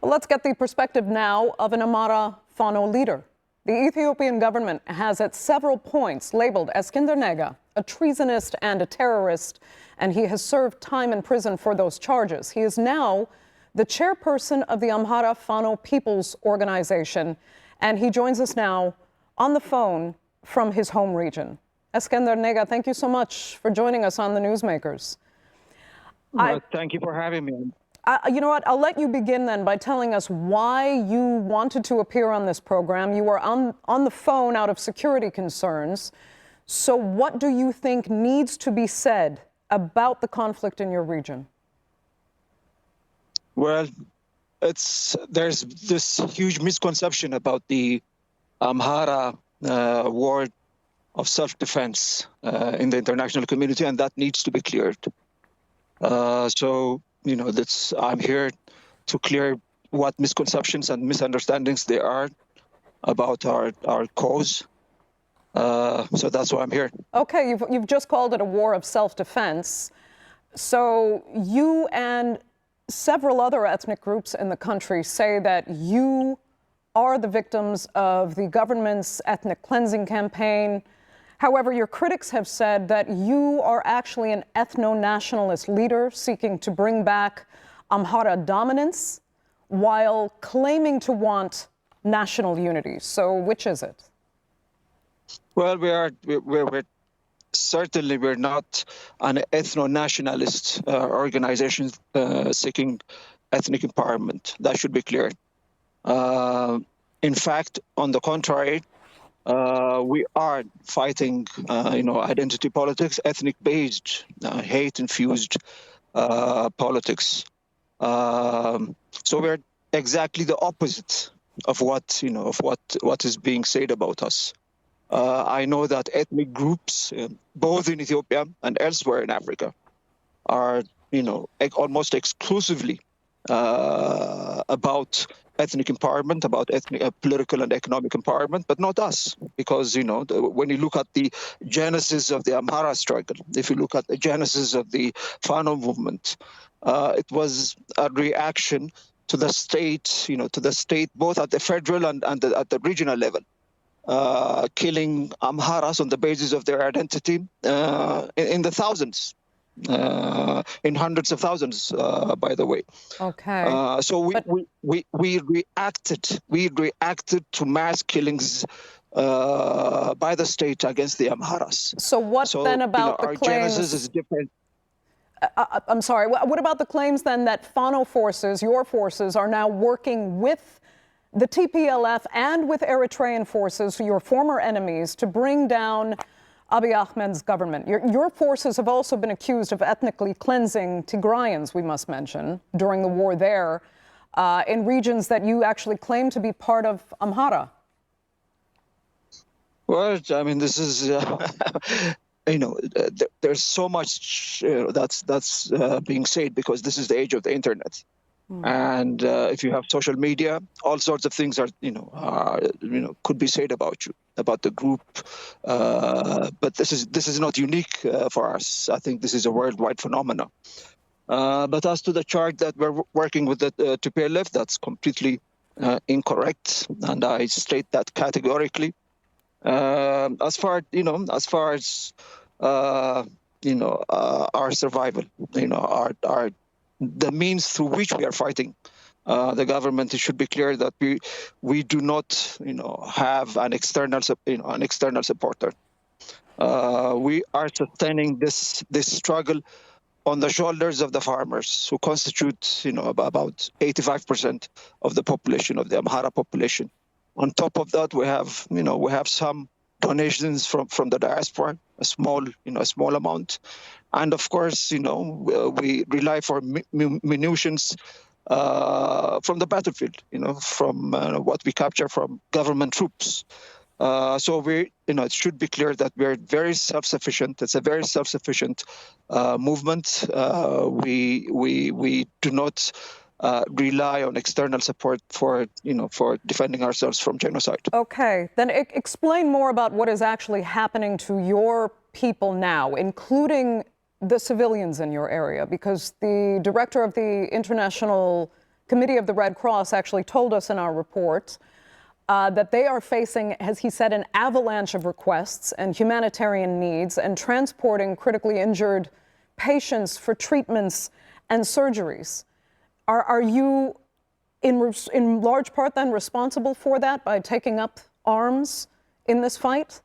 Let's get the perspective now of an Amhara Fano leader. The Ethiopian government has at several points labeled Eskinder Nega a treasonist and a terrorist, and he has served time in prison for those charges. He is now the chairperson of the Amhara Fano People's Organization, and he joins us now on the phone from his home region. Eskinder Nega, thank you so much for joining us on the Newsmakers. Thank you for having me. You know what, I'll let you begin then by telling us why you wanted to appear on this program. You were on the phone out of security concerns. So what do you think needs to be said about the conflict in your region? Well, there's this huge misconception about the Amhara word of self-defense in the international community, and that needs to be cleared. I'm here to clear what misconceptions and misunderstandings there are about our cause. So that's why I'm here. Okay, you've just called it a war of self-defense. So you and several other ethnic groups in the country say that you are the victims of the government's ethnic cleansing campaign. However, your critics have said that you are actually an ethno-nationalist leader seeking to bring back Amhara dominance while claiming to want national unity. So which is it? Well, we're certainly not an ethno-nationalist organization seeking ethnic empowerment. That should be clear. In fact, on the contrary, we are fighting, identity politics, ethnic-based, hate-infused politics. So we're exactly the opposite of what is being said about us. I know that ethnic groups, both in Ethiopia and elsewhere in Africa, are, almost exclusively about ethnic empowerment, about political and economic empowerment, but not us. Because, when you look at the genesis of the Amhara struggle, if you look at the genesis of the Fano movement, it was a reaction to the state, both at the federal and at the regional level, killing Amharas on the basis of their identity in the thousands. In hundreds of thousands, by the way. Okay. So we reacted to mass killings by the state against the Amharas. So what then about the our claims? Genesis is different. I'm sorry. What about the claims then that Fano forces, your forces, are now working with the TPLF and with Eritrean forces, your former enemies, to bring down Abiy Ahmed's government? Your forces have also been accused of ethnically cleansing Tigrayans, we must mention, during the war there, in regions that you actually claim to be part of Amhara. Well, I mean, this is, there's so much that's being said because this is the age of the internet. And if you have social media, all sorts of things could be said about you, about the group. But this is not unique for us. I think this is a worldwide phenomenon. But as to the charge that we're working with the TPLF, that's completely incorrect, and I state that categorically. As far as our survival, the means through which we are fighting the government, it should be clear that we do not, have an external supporter. We are sustaining this struggle on the shoulders of the farmers, who constitute, about 85% of the population, of the Amhara population. On top of that, we have some donations from the diaspora, a small amount. And of course, we rely for munitions from the battlefield, from what we capture from government troops. So it should be clear that we're very self-sufficient. It's a very self-sufficient movement. We do not rely on external support for defending ourselves from genocide. Okay, then explain more about what is actually happening to your people now, including the civilians in your area, because the director of the International Committee of the Red Cross actually told us in our report that they are facing, as he said, an avalanche of requests and humanitarian needs and transporting critically injured patients for treatments and surgeries. Are you in large part then responsible for that by taking up arms in this fight?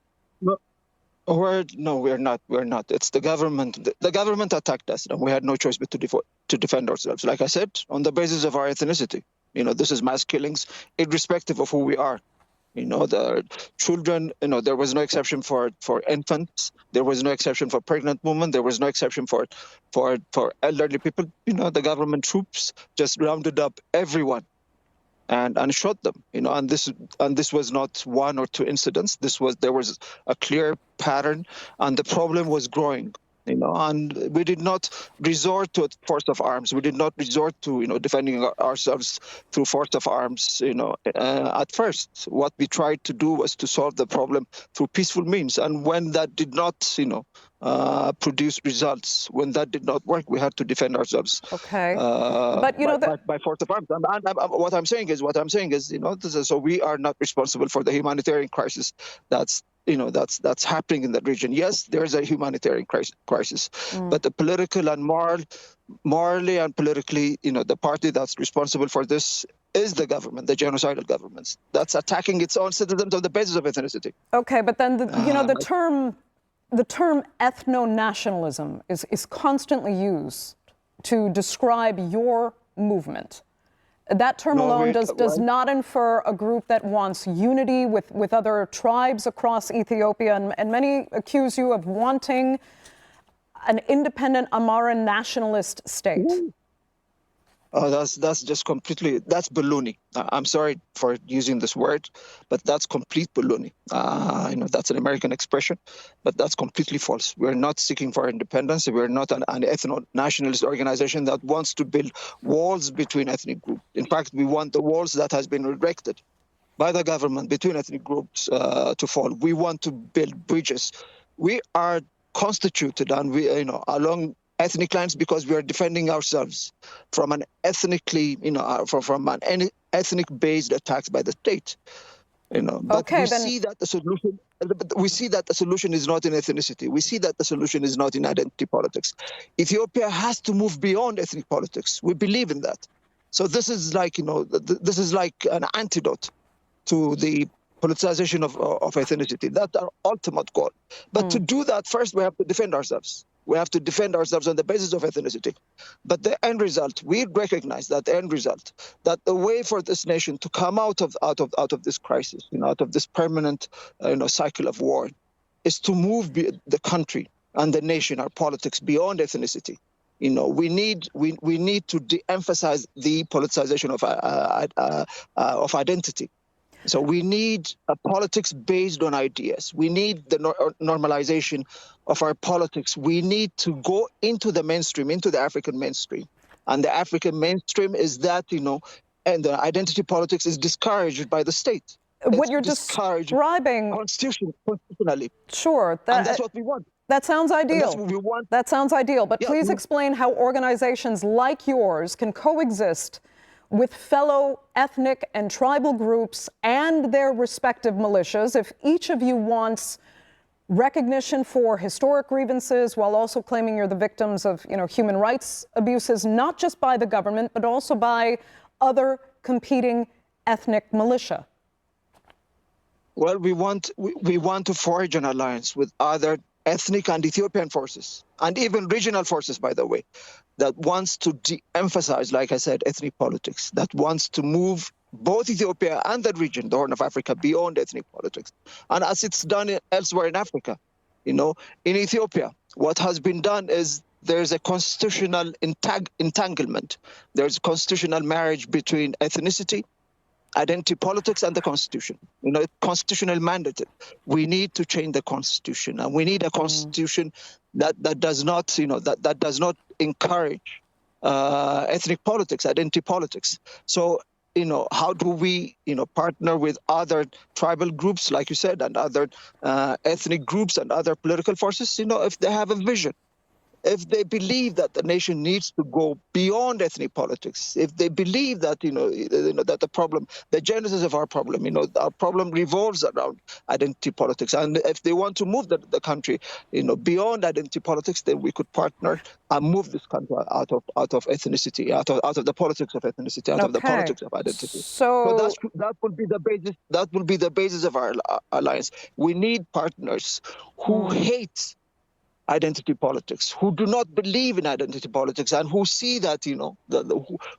No, we're not. We're not. It's the government. The government attacked us, and we had no choice but to defend ourselves. Like I said, on the basis of our ethnicity. This is mass killings, irrespective of who we are. The children. There was no exception for infants. There was no exception for pregnant women. There was no exception for elderly people. The government troops just rounded up everyone and shot them. And this was not one or two incidents. There was a clear pattern, and the problem was growing. And we did not resort to force of arms. We did not resort to defending ourselves through force of arms. At first, what we tried to do was to solve the problem through peaceful means. And when that did not, produce results, when that did not work, we had to defend ourselves. Okay, but by force of arms. And what I'm saying is, so we are not responsible for the humanitarian crisis that's happening in that region. Yes, there is a humanitarian crisis, but the political and morally and politically, the party that's responsible for this is the government, the genocidal governments that's attacking its own citizens on the basis of ethnicity. Okay, but then the term ethno-nationalism is constantly used to describe your movement. That term alone does not infer a group that wants unity with other tribes across Ethiopia, and many accuse you of wanting an independent Amhara nationalist state. Oh, that's just that's baloney. I'm sorry for using this word, but that's complete baloney. That's an American expression, but that's completely false. We're not seeking for independence. We're not an ethno-nationalist organization that wants to build walls between ethnic groups. In fact, we want the walls that has been erected by the government between ethnic groups to fall. We want to build bridges. We are constituted, and we, along ethnic lines, because we are defending ourselves from an ethnically, from an ethnic-based attacks by the state. But we see that the solution. We see that the solution is not in ethnicity. We see that the solution is not in identity politics. Ethiopia has to move beyond ethnic politics. We believe in that. So this is like, this is like an antidote to the politicization of ethnicity. That's our ultimate goal. But to do that, first we have to defend ourselves. We have to defend ourselves on the basis of ethnicity. But the end result, we recognize that the end result, that the way for this nation to come out of this crisis, out of this permanent, cycle of war, is to move the country and the nation, our politics, beyond ethnicity. We need to de-emphasize the politicization of identity. So we need a politics based on ideas. We need the normalization of our politics. We need to go into the mainstream, into the African mainstream. And the African mainstream is that, and the identity politics is discouraged by the state. What you're describing constitutionally. Sure. And that's what we want. That sounds ideal. And that's what we want. That sounds ideal. But please explain how organizations like yours can coexist with fellow ethnic and tribal groups and their respective militias if each of you wants recognition for historic grievances while also claiming you're the victims of human rights abuses, not just by the government, but also by other competing ethnic militia. Well, we want to forge an alliance with other ethnic and Ethiopian forces, and even regional forces, by the way, that wants to de-emphasize, like I said, ethnic politics, that wants to move both Ethiopia and the region, the Horn of Africa, beyond ethnic politics. And as it's done elsewhere in Africa, in Ethiopia, what has been done is there's a constitutional entanglement. There's constitutional marriage between ethnicity, identity politics, and the constitution. It's constitutional mandated. We need to change the constitution, and we need a constitution that does not, that does not encourage ethnic politics, identity politics. So, how do we, partner with other tribal groups, like you said, and other ethnic groups and other political forces, if they have a vision if they believe that the nation needs to go beyond ethnic politics, if they believe that that the problem, the genesis of our problem, our problem revolves around identity politics, and if they want to move the country, beyond identity politics, then we could partner and move this country out of ethnicity, out of the politics of ethnicity, out of the Okay. politics of identity. So So, that will be the basis. That will be the basis of our alliance. We need partners who hate identity politics, who do not believe in identity politics, and who see that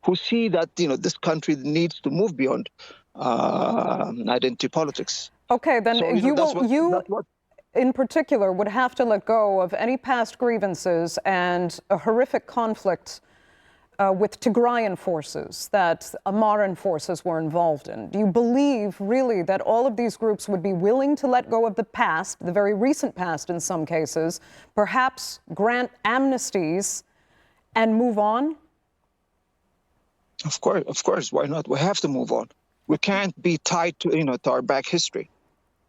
who see that this country needs to move beyond identity politics. okay, then So that's what in particular would have to let go of any past grievances and a horrific conflict with Tigrayan forces that Amaran forces were involved in. Do you believe really that all of these groups would be willing to let go of the past, the very recent past in some cases, perhaps grant amnesties and move on? Of course, why not? We have to move on. We can't be tied to to our back history.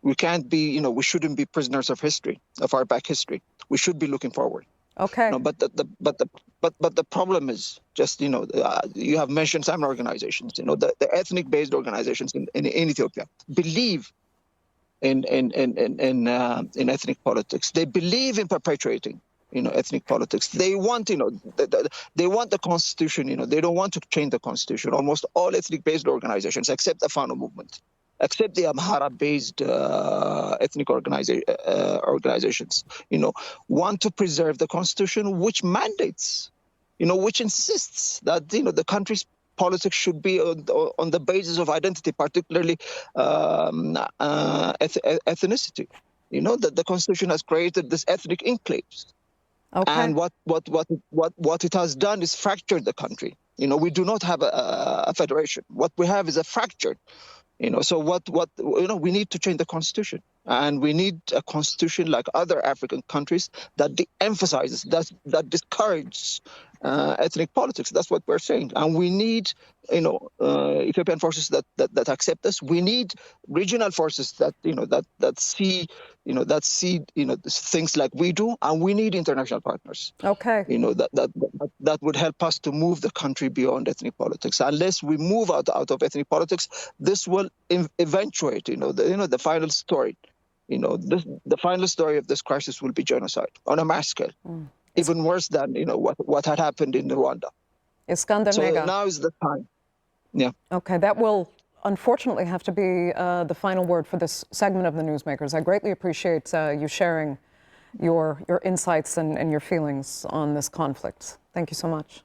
We can't be, we shouldn't be prisoners of history, of our back history. We should be looking forward. Okay. No, but the problem is just you have mentioned some organizations, the ethnic-based organizations in Ethiopia believe in ethnic politics. They believe in perpetuating ethnic politics. They want they want the constitution. They don't want to change the constitution. Almost all ethnic-based organizations, except the Fano movement, except the Amhara-based ethnic organizations, want to preserve the constitution, which mandates, which insists that the country's politics should be on the basis of identity, particularly ethnicity. That the constitution has created this ethnic enclaves. Okay. And what it has done is fractured the country. We do not have a federation. What we have is a fractured. So we need to change the constitution, and we need a constitution like other African countries that emphasizes, that discourages ethnic politics. That's what we're saying, and we need Ethiopian forces that accept this. We need regional forces that see things like we do, and we need international partners. Okay. That would help us to move the country beyond ethnic politics. Unless we move out of ethnic politics, this will eventuate. The final story. The final story of this crisis will be genocide on a mass scale, even worse than what had happened in Rwanda. Iskander So Nega. now is the time. Yeah. Okay, that will unfortunately have to be the final word for this segment of the Newsmakers. I greatly appreciate you sharing your insights and your feelings on this conflict. Thank you so much.